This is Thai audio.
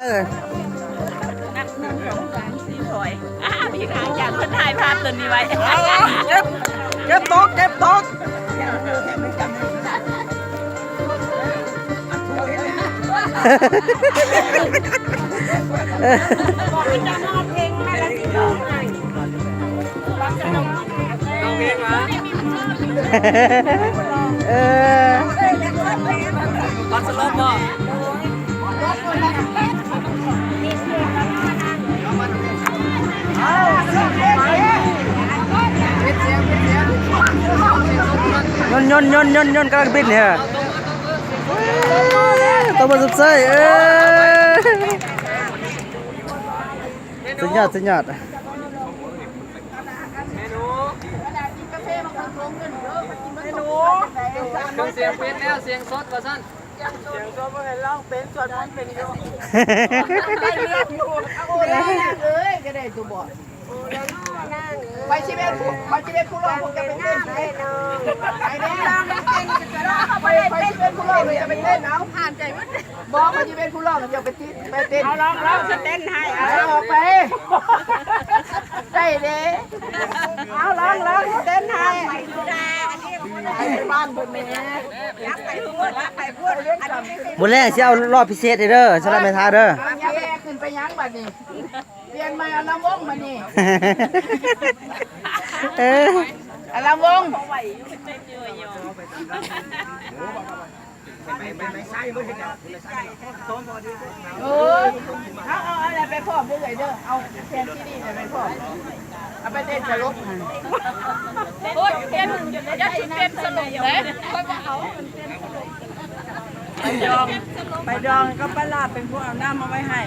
นับ1 2 3 4ถอยพี่ทางจากคนถ่ายภาพตัวนี้ไว้เก็บตกบอกให้จะนอนเพลงมาแล้วสิร้องไห้ร้องเพลงมาปัสสาวะบ่ยนกำลังบินเนี่ยตัวมันสุดเซ่สุดยอดเสียงเป็นแล้วเสียงสดกว่าสั้นเสียงสดบ่เห็นร้องเป็นสวดมนต์เป็นอยู่ได้เรื่องอยู่เอาเลยก็ได้ตัวบ่ไปชีวิตผู้ร้องคงจะไปเต้นไปเนาะไปเต้นร้องเต้นจะร้องไปชีวิตผู้ร้องเลยจะไปเต้นเอาผ่านใจมั้ยบอกไปชีวิตผู้ร้องจะไปเต้นเอาร้องจะเต้นให้เอาออกไปได้เด้เอาร้องเต้นให้บ้านเพิ่นแม่รักไปพูดมื้อแรกสิเอารอบพิเศษเด้อสำหรับแม่ทาเด้ออย่าแบกขึ้นไปยังบัดนี้เปลี่ยนมาลำวงบัดนี้ลำวงเอาอะไรไปพร้อมด้วยเด้อเอาแทนที่นี่ไปพร้อมเอาไปเต้นจะลบโอ้ยเต้นอย่าสิเต้นสนุกเด้ค่อยบ่เอาไปดองก็ปลาลาเป็นผู้เอาน้ำมาไว้ให้